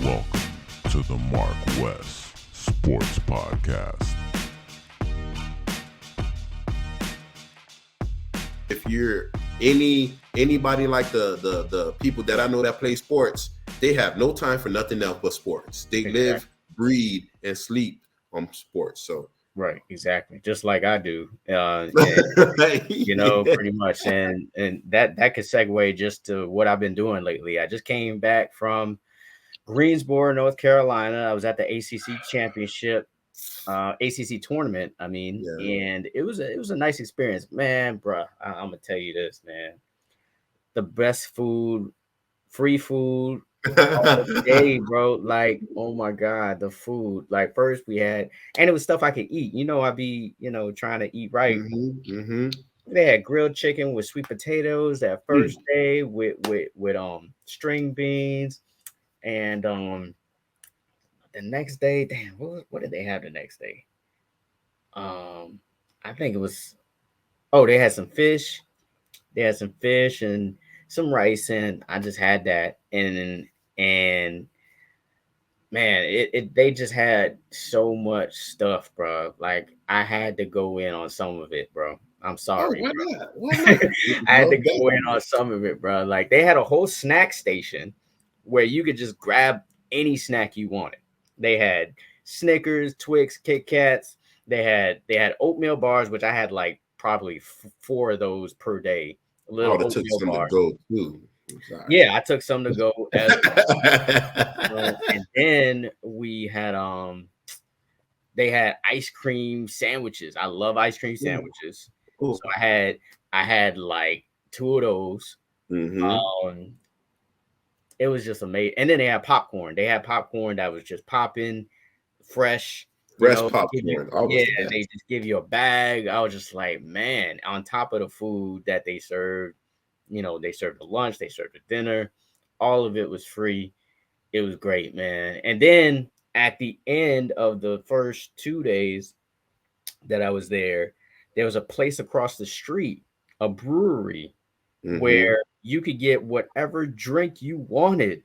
Welcome to the MarcWes Sports Podcast. If you're anybody like the people that I know that play sports, they have no time for nothing else but sports. They live, breathe, and sleep on sports. So right, exactly, just like I do, and, pretty much, and that could segue just to what I've been doing lately. I just came back from Greensboro, North Carolina. I was at the ACC championship, ACC tournament. And it was a nice experience, man, bro. I'm gonna tell you this, man. The best food, free food all day, bro. Like, oh my god, the food. Like, first we had, and it was stuff I could eat. I'd be, trying to eat right. They had grilled chicken with sweet potatoes that first day with string beans. And the next day, damn, what did they have the next day? I think it was, they had some fish. They had some fish and some rice, and I just had that. And man, they just had so much stuff, bro. Like, I had to go in on some of it, bro. I'm sorry. Why bro. not? Why not? I had to go in on some of it, bro. Like, they had a whole snack station where you could just grab any snack you wanted. They had Snickers, Twix, Kit Kats. They had oatmeal bars, which I had like probably 4 of those per day. I would have took some bars to go too. Yeah, I took some to go as well. And then we had they had ice cream sandwiches. I love ice cream sandwiches. So I had like 2 of those. It was just amazing. And then they had popcorn. They had popcorn that was just popping, fresh. Popcorn. They just give you a bag. I was just like, man, on top of the food that they served, they served the lunch, they served the dinner. All of it was free. It was great, man. And then at the end of the first 2 days that I was there was a place across the street, a brewery, where you could get whatever drink you wanted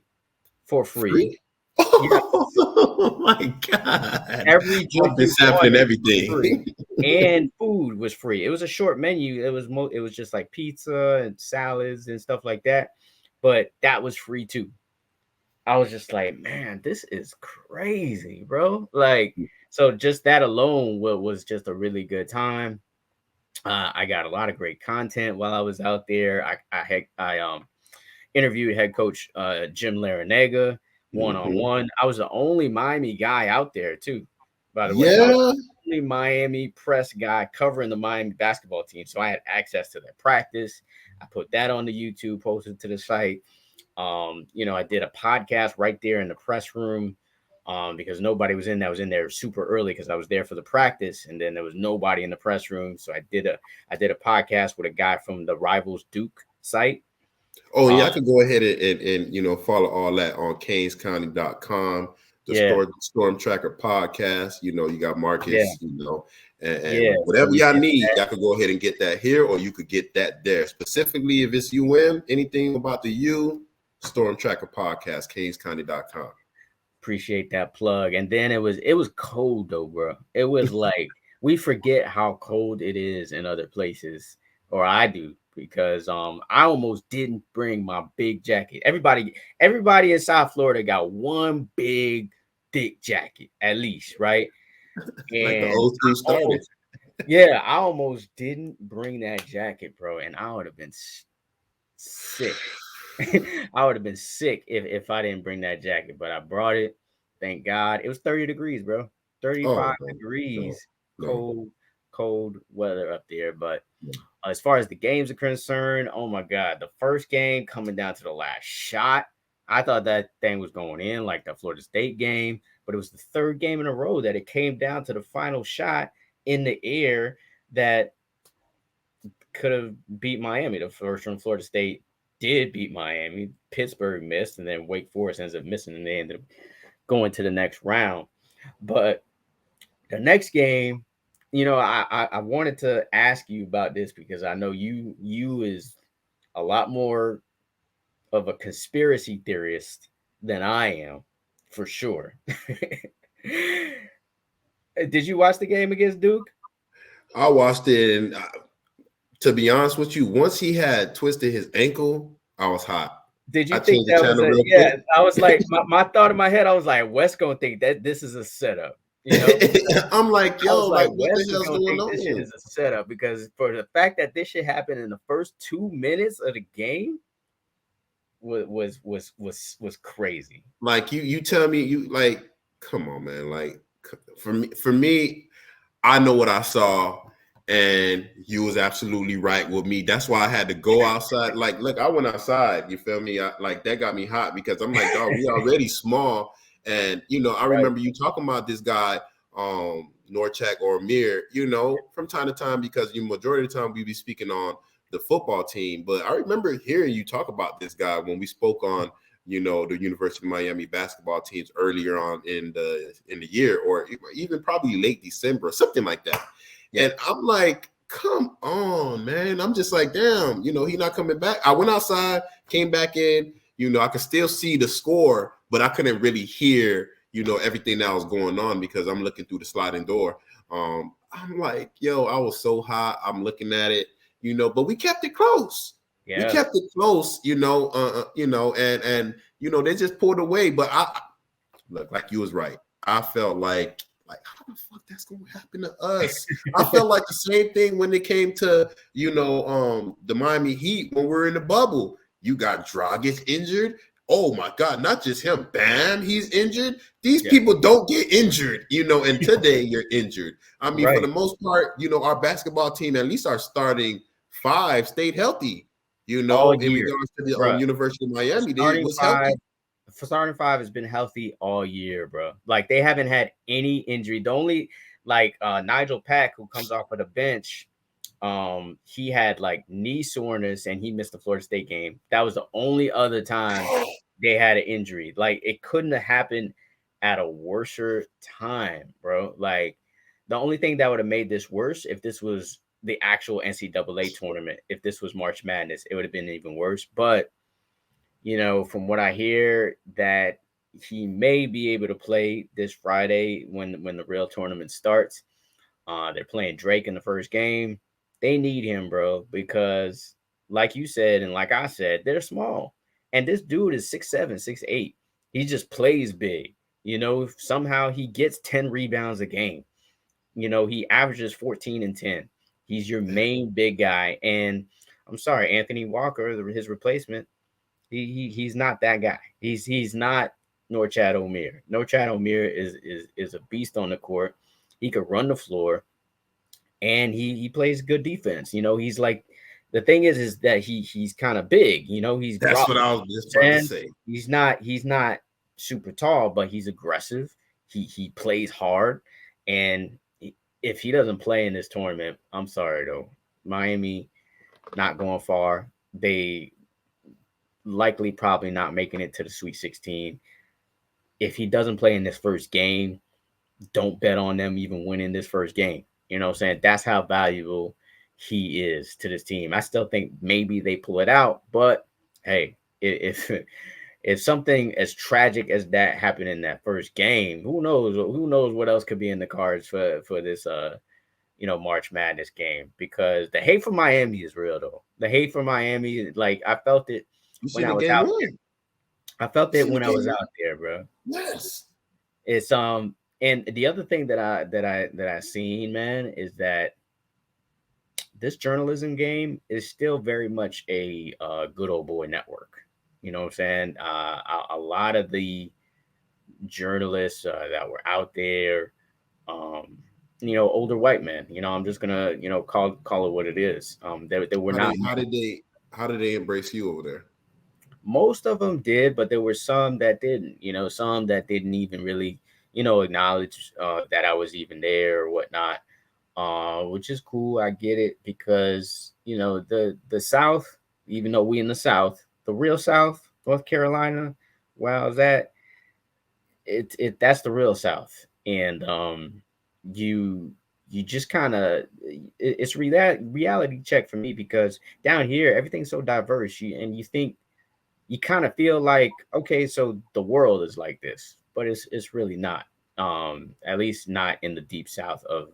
for free. Oh my god! Every drink is happening, everything, and food was free. It was a short menu. It was just like pizza and salads and stuff like that, but that was free too. I was just like, man, this is crazy, bro. Like, so just that alone was just a really good time. I got a lot of great content while I was out there. I interviewed head coach Jim Larinaga one-on-one. I was the only Miami guy out there too, by the way. I was the only Miami press guy covering the Miami basketball team. So I had access to their practice. I put that on the YouTube, posted to the site. I did a podcast right there in the press room. Because nobody was in there. I was in there super early because I was there for the practice, and then there was nobody in the press room. So I did a podcast with a guy from the Rivals Duke site. I could go ahead and follow all that on CanesCounty.com, the Storm Tracker podcast. You got Marcus, and whatever y'all need, y'all could go ahead and get that here, or you could get that there. Specifically, if it's anything about the U, Storm Tracker podcast, CanesCounty.com. Appreciate that plug. And then it was cold though, bro. It was like, we forget how cold it is in other places, or I do, because I almost didn't bring my big jacket. Everybody in South Florida got one big thick jacket at least, right? And like the old school started. I almost didn't bring that jacket, bro, and I would have been sick. I would have been sick if I didn't bring that jacket, but I brought it. Thank God. It was 30 degrees, bro. 35 degrees. Cold weather up there. But as far as the games are concerned, oh my God, the first game coming down to the last shot, I thought that thing was going in like the Florida State game, but it was the third game in a row that it came down to the final shot in the air that could have beat Miami. The first from Florida State did beat Miami. Pittsburgh missed, and then Wake Forest ends up missing, and they ended up going to the next round. But the next game, I wanted to ask you about this because I know you is a lot more of a conspiracy theorist than I am for sure. Did you watch the game against Duke? I watched it, and to be honest with you, once he had twisted his ankle, I was hot. Did you think that was quick. I was like, my thought in my head, I was like, Wes gonna think that this is a setup. You know, I'm like, yo, like what Wes the hell's going on? This shit is a setup, because for the fact that this shit happened in the first 2 minutes of the game was crazy. Like you tell me, you like, come on, man. Like for me, I know what I saw, and you was absolutely right with me. That's why I had to go outside. Like, look, I went outside. You feel me? Like that got me hot, because I'm like, dog, we already small. And I remember you talking about this guy, Norchad or Omier, from time to time, because you majority of the time we be speaking on the football team. But I remember hearing you talk about this guy when we spoke on, the University of Miami basketball teams earlier on in the year, or even probably late December or something like that. Yeah. And I'm like, come on, man. I'm just like, damn, he not coming back. I went outside, came back in, I could still see the score, but I couldn't really hear, everything that was going on, because I'm looking through the sliding door. I'm like, yo, I was so hot. I'm looking at it, but we kept it close. Yeah. We kept it close, and they just pulled away. But I look, like you was right. I felt like how the fuck that's gonna happen to us? I felt like the same thing when it came to the Miami Heat when we're in the bubble. You got Dragic injured. Oh my God, not just him. Bam, he's injured. These people don't get injured, and today you're injured. I mean, for the most part, our basketball team, at least our starting five, stayed healthy. In regards to the University of Miami, they was healthy. Starting five has been healthy all year, bro. Like, they haven't had any injury. The only, Nigel Pack, who comes off of the bench, he had knee soreness and he missed the Florida State game. That was the only other time they had an injury. Like, it couldn't have happened at a worser time, bro. Like, the only thing that would have made this worse, if this was the actual NCAA tournament, if this was March Madness, it would have been even worse. But from what I hear, that he may be able to play this Friday when the real tournament starts. They're playing Drake in the first game. They need him, bro, because like you said, and like I said, they're small. And this dude is 6'7", 6'8". He just plays big. Somehow he gets 10 rebounds a game. He averages 14 and 10. He's your main big guy. And I'm sorry, Anthony Walker, his replacement, he's not that guy. He's not Norchad Omier. Norchad Omier is a beast on the court. He could run the floor, and he plays good defense. He's like, the thing is that he's kind of big. He's that's what I was just trying to say. He's not super tall, but he's aggressive. He plays hard, and if he doesn't play in this tournament, I'm sorry though, Miami not going far. They likely probably not making it to the Sweet 16. If he doesn't play in this first game, don't bet on them even winning this first game. You know what I'm saying? That's how valuable he is to this team. I still think maybe they pull it out, but hey, if something as tragic as that happened in that first game, who knows what else could be in the cards for this March Madness game, because the hate for Miami is real though. The hate for Miami, like, I felt it when I was out there. I felt it when I was out there, bro. Yes. It's and the other thing that I seen, man, is that this journalism game is still very much a good old boy network. You know what I'm saying? A lot of the journalists that were out there, older white men. I'm just gonna call it what it is. They were not. How did they embrace you over there? Most of them did, but there were some that didn't. Some that didn't even really acknowledge that I was even there or whatnot. Which is cool. I get it, because the South, even though we in the South, the real South, North Carolina, where I was at, that's the real South. And you just kind of, it's reality check for me, because down here everything's so diverse. You kind of feel like, okay, so the world is like this. but it's really not. At least not in the deep south of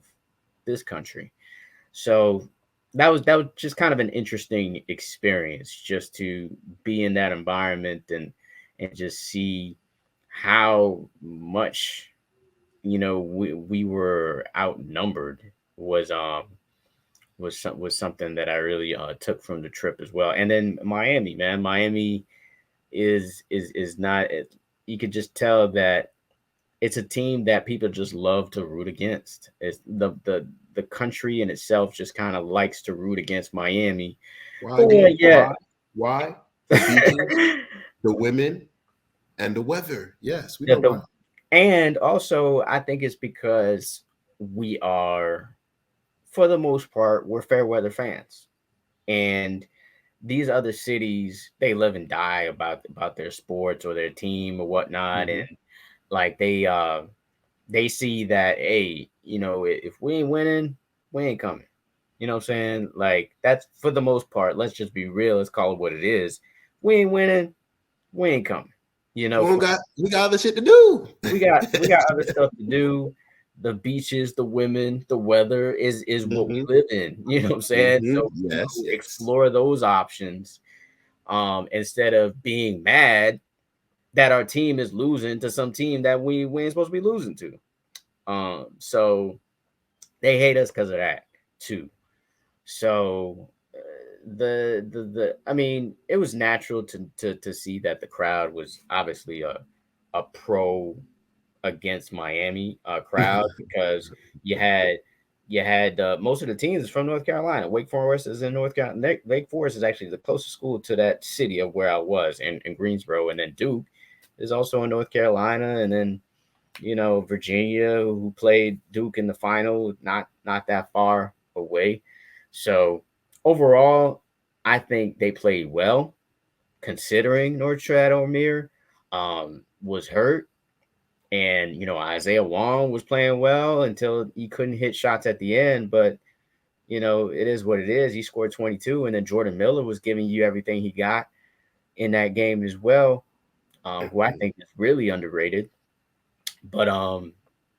this country. So that was just kind of an interesting experience, just to be in that environment and just see how much we were outnumbered was something that I really took from the trip as well. And then Miami, man, Miami is not. You could just tell that it's a team that people just love to root against. It's the country in itself just kind of likes to root against Miami. Why? Yeah. Why? The beaches, the women, and the weather. Yes, we know why. And also, I think it's because we are, for the most part, we're fair weather fans, and these other cities, they live and die about their sports or their team or whatnot, and like they see that, hey, if we ain't winning, we ain't coming. You know what I'm saying? Like, that's for the most part. Let's just be real. Let's call it what it is. We ain't winning, we ain't coming. We got other shit to do. We got other stuff to do. The beaches, the women, the weather is what we live in. You know what I'm saying? So explore those options instead of being mad that our team is losing to some team that we ain't supposed to be losing to. So they hate us because of that too. So I mean, it was natural to see that the crowd was obviously a pro against Miami crowd because you had most of the teams from North Carolina. Wake Forest is in North Carolina. Wake Forest is actually the closest school to that city of where I was in Greensboro, and then Duke is also in North Carolina, and then Virginia, who played Duke in the final, not that far away. So overall, I think they played well, considering Norchad Omier was hurt. And, Isaiah Wong was playing well until he couldn't hit shots at the end. But, it is what it is. He scored 22. And then Jordan Miller was giving you everything he got in that game as well, who I think is really underrated. But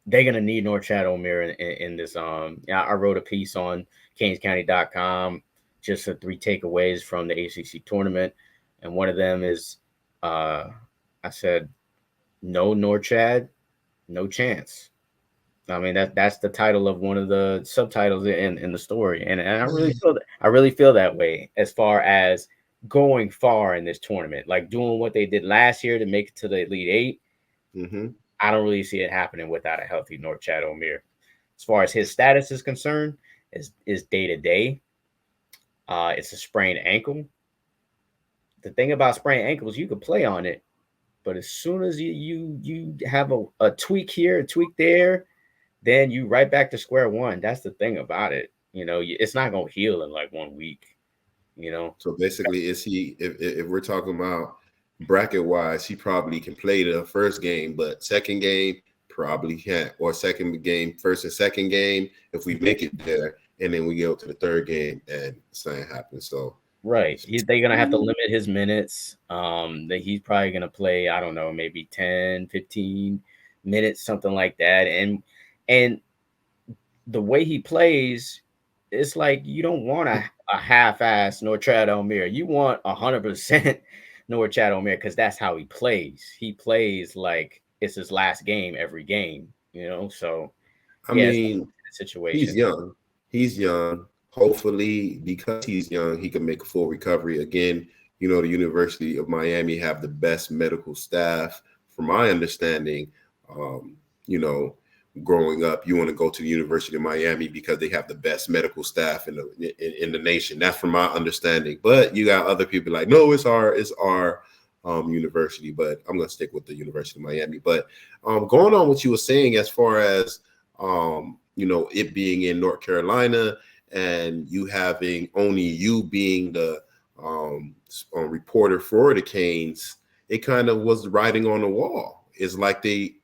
they're going to need Norchad Omier in this. I wrote a piece on CanesCounty.com, just the 3 takeaways from the ACC tournament. And one of them is, I said, no Norchad, no chance. I mean, that's the title of one of the subtitles in the story, and I really feel that way as far as going far in this tournament, like doing what they did last year to make it to the Elite 8. I don't really see it happening without a healthy Norchad Omier. As far as his status is concerned, is day to day. It's a sprained ankle. The thing about sprained ankles, you can play on it. But as soon as you have a tweak here, a tweak there, then you right back to square one. That's the thing about it. It's not going to heal in like 1 week, So basically, is he, if we're talking about bracket wise, he probably can play the first game, but second game probably can't, or second game, first and second game, if we make it there, and then we go to the third game and something happens. So right. They're going to have to limit his minutes. That he's probably going to play, I don't know, maybe 10, 15 minutes, something like that. And the way he plays, it's like you don't want a half-ass Norchad Omier. You want 100% Norchad Omier because that's how he plays. He plays like it's his last game every game, So, I mean, situation. He's young. Hopefully, because he's young, he can make a full recovery. Again, the University of Miami have the best medical staff. From my understanding, growing up, you want to go to the University of Miami because they have the best medical staff in the nation. That's from my understanding. But you got other people like, no, it's our university. But I'm going to stick with the University of Miami. But going on what you were saying as far as it being in North Carolina, and you having only you being the reporter for the Canes, it kind of was writing on the wall. It's like the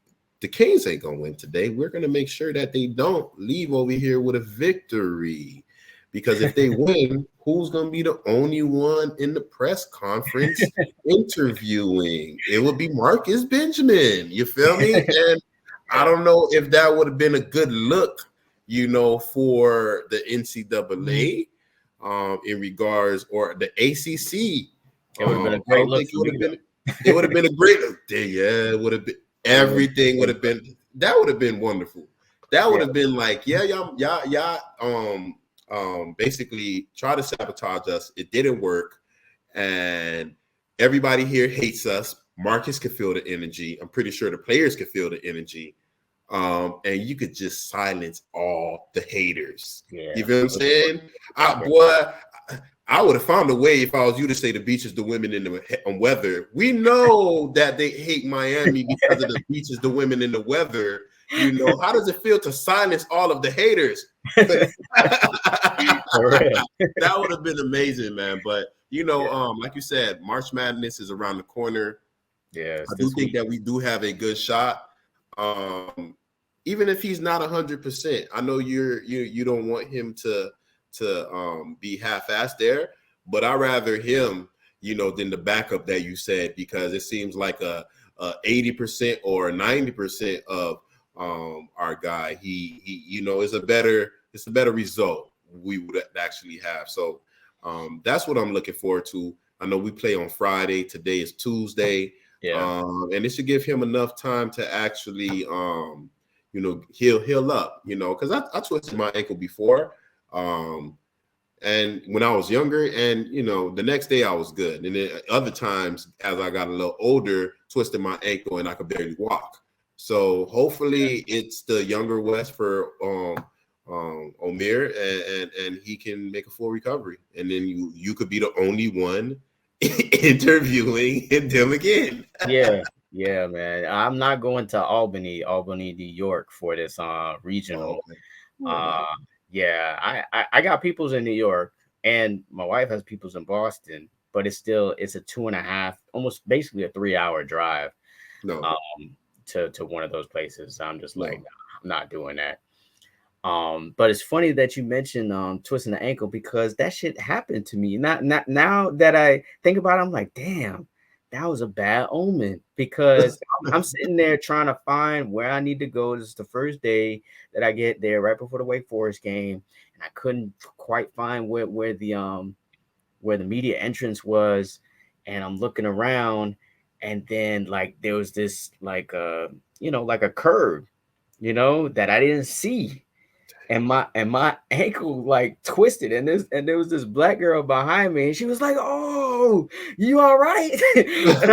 Canes ain't gonna win today. We're gonna make sure that they don't leave over here with a victory, because if they win, who's going to be the only one in the press conference interviewing? It would be Marcus Benjamin. You feel me? And I don't know if that would have been a good look, for the NCAA in regards, or the ACC. It would have been a great look. It would have been a great look. Yeah, it would have been. Everything would have been. That would have been wonderful. That would have been like, y'all, basically try to sabotage us. It didn't work, and everybody here hates us. Marcus could feel the energy. I'm pretty sure the players could feel the energy. And you could just silence all the haters. Yeah. You feel what I'm saying? I would have found a way if I was you to say the beach is the women in the weather. We know that they hate Miami because of the beaches, the women in the weather. How does it feel to silence all of the haters? That would have been amazing, man. But like you said, March Madness is around the corner. Yeah, I do think that we do have a good shot. Even if he's not 100%, I know you don't want him to be half-assed there, but I'd rather him, than the backup that you said, because it seems like a 80% or 90% of our guy, he is it's a better result we would actually have. So that's what I'm looking forward to. I know we play on Friday. Today is Tuesday. Yeah. And it should give him enough time to actually heal up, because I twisted my ankle before. And when I was younger, and the next day I was good. And then other times as I got a little older, twisted my ankle and I could barely walk. So hopefully it's the younger Wes for Omier, and he can make a full recovery. And then you could be the only one interviewing him again. Yeah, man. I'm not going to Albany, New York for this regional. I got peoples in New York, and my wife has peoples in Boston, but it's a 2.5, almost basically a 3-hour drive to one of those places. I'm just like, nah, I'm not doing that. But it's funny that you mentioned twisting the ankle, because that shit happened to me. Not now that I think about it, I'm like, damn, that was a bad omen, because I'm sitting there trying to find where I need to go. This is the first day that I get there, right before the Wake Forest game, and I couldn't quite find where the media entrance was, and I'm looking around, and then like there was this like a curve, that I didn't see. And my ankle like twisted, and there was this black girl behind me, and she was like, "Oh, you all right?" and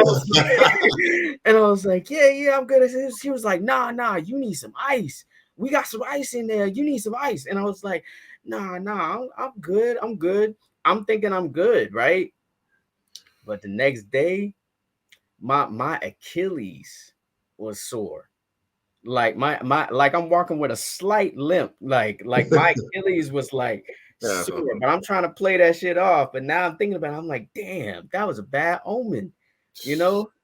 I was like, "Yeah, I'm good." She was like, "Nah, you need some ice. We got some ice in there. You need some ice." And I was like, "Nah, I'm good. I'm thinking I'm good, right?" But the next day, my Achilles was sore. Like my I'm walking with a slight limp, like my Achilles was like sore, but I'm trying to play that shit off. But now I'm thinking about it, I'm like, damn, that was a bad omen,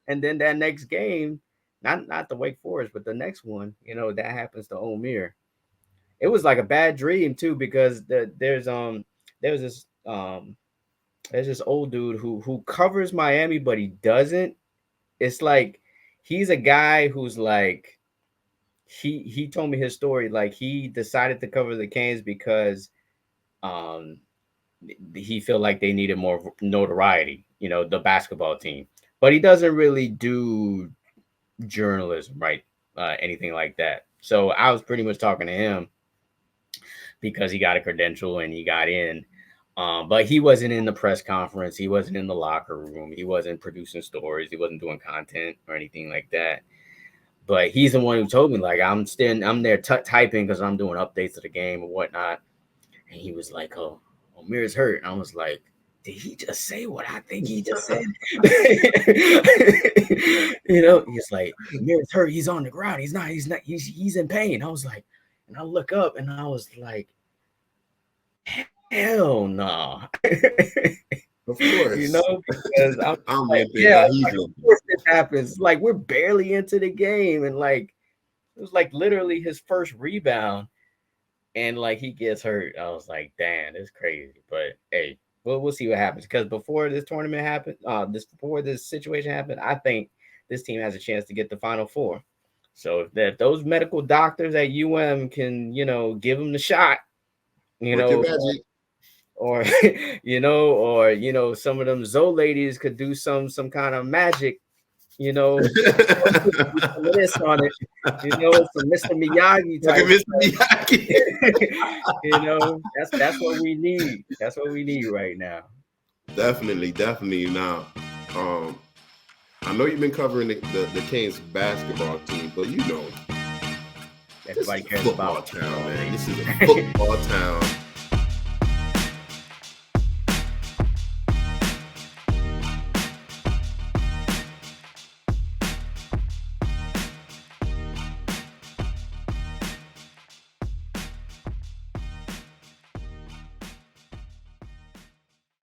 And then that next game, not the Wake Forest, but the next one, that happens to Omier. It was like a bad dream too, because there's this old dude who covers Miami, but he doesn't. It's like he's a guy who's like, he told me his story. Like, he decided to cover the Canes because he felt like they needed more notoriety, the basketball team. But he doesn't really do journalism, right? Anything like that. So I was pretty much talking to him because he got a credential and he got in. But he wasn't in the press conference. He wasn't in the locker room. He wasn't producing stories. He wasn't doing content or anything like that. But he's the one who told me, like, I'm there typing because I'm doing updates of the game and whatnot. And he was like, "Oh, Omier's hurt." And I was like, did he just say what I think he just said? He's like, "Omir's hurt. He's on the ground. He's in pain." I was like, and I look up and I was like, hell no. Of course. Because I'm like, of course this happens. Like, we're barely into the game, and like it was like literally his first rebound, and like he gets hurt. I was like, damn, it's crazy. But hey, we'll see what happens. Because before this tournament happened, before this situation happened, I think this team has a chance to get the Final Four. So if those medical doctors at UM can, give them the shot, or some of them Zoe ladies could do some kind of magic, this on it, some Mr. Miyagi type. Like Mr. Miyagi. That's what we need. That's what we need right now. Definitely. Now, I know you've been covering the Canes basketball team, but everybody cares football about town, man. This is a football town.